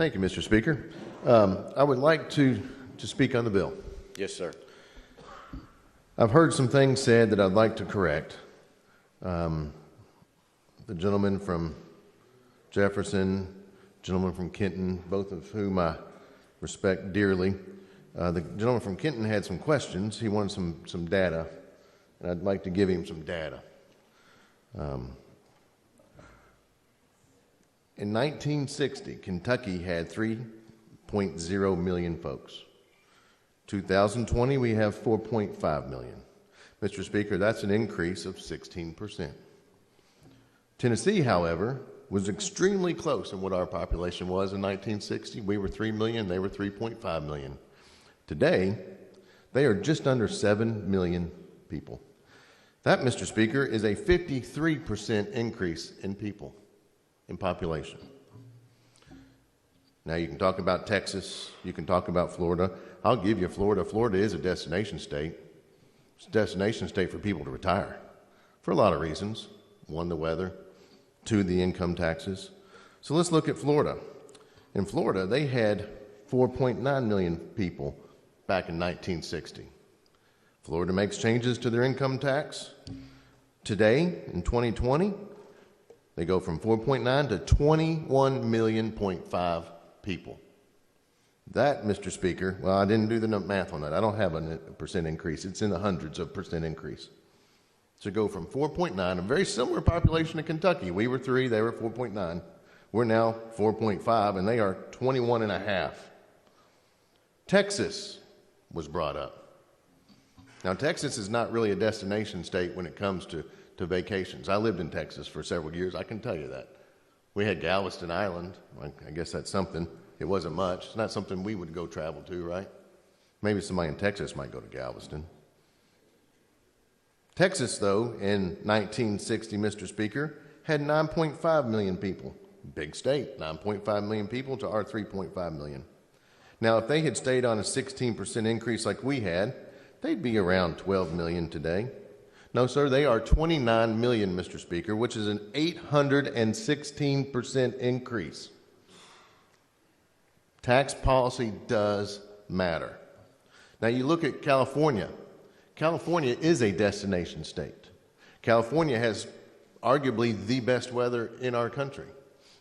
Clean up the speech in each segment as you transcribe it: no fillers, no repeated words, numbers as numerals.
Thank you, Mr. Speaker. I would like to speak on the bill. Yes, sir. I've heard some things said that I'd like to correct. The gentleman from Jefferson, gentleman from Kenton, both of whom I respect dearly. The gentleman from Kenton had some questions. He wanted some data, and I'd like to give him some data. In 1960, Kentucky had 3.0 million folks. 2020, we have 4.5 million. Mr. Speaker, that's an increase of 16%. Tennessee, however, was extremely close in what our population was in 1960. We were 3 million, they were 3.5 million. Today, they are just under 7 million people. That, Mr. Speaker, is a 53% increase in people, in population. Now, you can talk about Texas, you can talk about Florida. I'll give you Florida. Florida is a destination state. It's a destination state for people to retire for a lot of reasons. One, the weather. Two, the income taxes. So let's look at Florida. In Florida, they had 4.9 million people back in 1960. Florida makes changes to their income tax. Today, in 2020, they go from 4.9 to 21.5 million people. That, Mr. Speaker, well, I didn't do the math on that. I don't have a percent increase. It's in the hundreds of percent increase. To go from 4.9, a very similar population to Kentucky. We were 3, they were 4.9. We're now 4.5, and they are 21.5. Texas was brought up. Now, Texas is not really a destination state when it comes to vacations. I lived in Texas for several years. I can tell you that. We had Galveston Island. I guess that's something. It wasn't much. It's not something we would go travel to, right? Maybe somebody in Texas might go to Galveston. Texas, though, in 1960, Mr. Speaker, had 9.5 million people. Big state, 9.5 million people to our 3.5 million. Now, if they had stayed on a 16% increase like we had, they'd be around 12 million today. No, sir, they are 29 million, Mr. Speaker, which is an 816% increase. Tax policy does matter. Now, you look at California. California is a destination state. California has arguably the best weather in our country.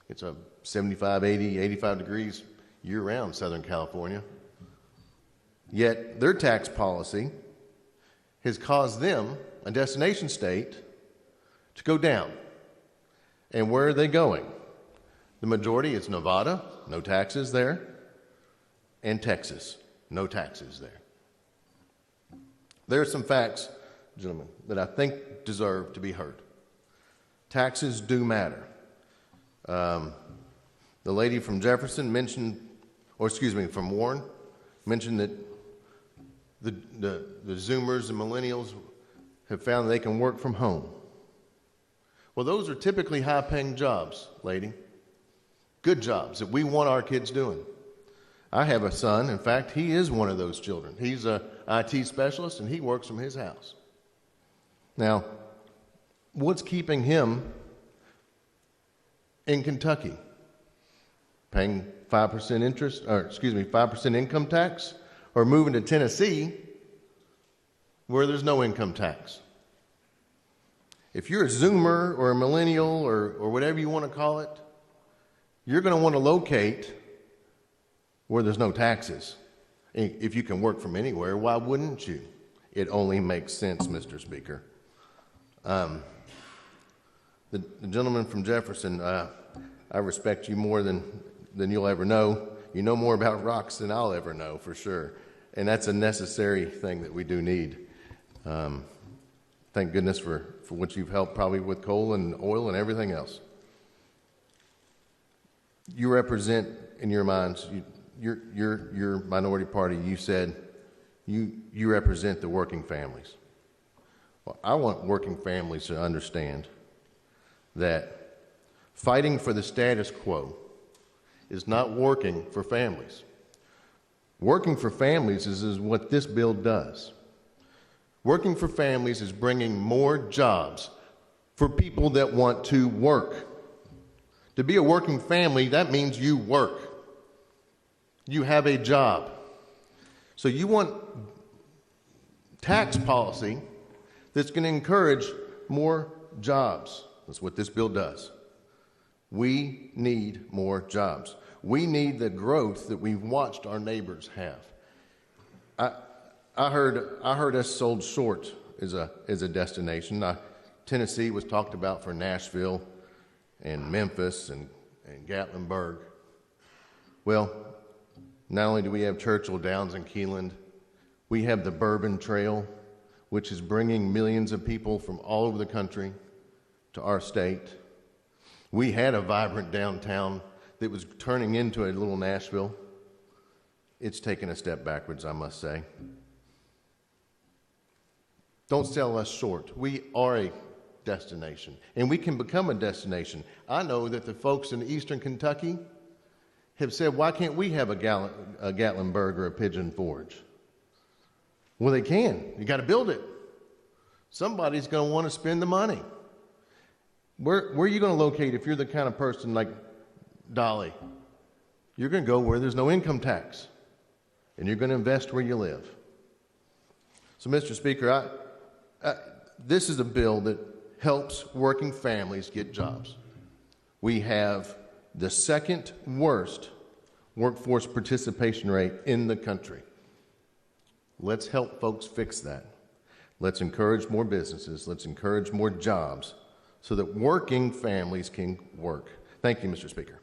It's a 75, 80, 85 degrees year-round, Southern California. Yet their tax policy has caused them, a destination state, to go down. And where are they going? The majority is Nevada, no taxes there, and Texas, no taxes there. There are some facts, gentlemen, that I think deserve to be heard. Taxes do matter. The lady from Jefferson mentioned, from Warren, mentioned that the Zoomers and millennials have found that they can work from home. Well, those are typically high-paying jobs, lady. Good jobs that we want our kids doing. I have a son. In fact, he is one of those children. He's an IT specialist, and he works from his house. Now, what's keeping him in Kentucky? Paying 5% income tax, or moving to Tennessee where there's no income tax? If you're a Zoomer or a millennial or whatever you want to call it, you're going to want to locate where there's no taxes. If you can work from anywhere, why wouldn't you? It only makes sense, Mr. Speaker. The gentleman from Jefferson, I respect you more than you'll ever know. You know more about rocks than I'll ever know, for sure. And that's a necessary thing that we do need. Thank goodness for what you've helped probably with coal and oil and everything else. You represent, in your minds, your minority party, you said you represent the working families. Well, I want working families to understand that fighting for the status quo is not working for families. Working for families is what this bill does. Working for families is bringing more jobs for people that want to work. To be a working family, that means you work. you have a job. So you want tax policy that's going to encourage more jobs. That's what this bill does. We need more jobs. We need the growth that we've watched our neighbors have. I heard us sold short as a destination. Tennessee was talked about for Nashville and Memphis and Gatlinburg. Well, not only do we have Churchill Downs and Keeneland, we have the Bourbon Trail, which is bringing millions of people from all over the country to our state. We had a vibrant downtown that was turning into a little Nashville. It's taken a step backwards, I must say. Don't sell us short. We are a destination, and we can become a destination. I know that the folks in eastern Kentucky have said, why can't we have a Gatlinburg or a Pigeon Forge? Well, they can. You got to build it. Somebody's going to want to spend the money. Where are you going to locate if you're the kind of person like Dolly? You're going to go where there's no income tax, and you're going to invest where you live. So, Mr. Speaker, this is a bill that helps working families get jobs. We have the second worst workforce participation rate in the country. Let's help folks fix that. Let's encourage more businesses. Let's encourage more jobs so that working families can work. Thank you, Mr. Speaker.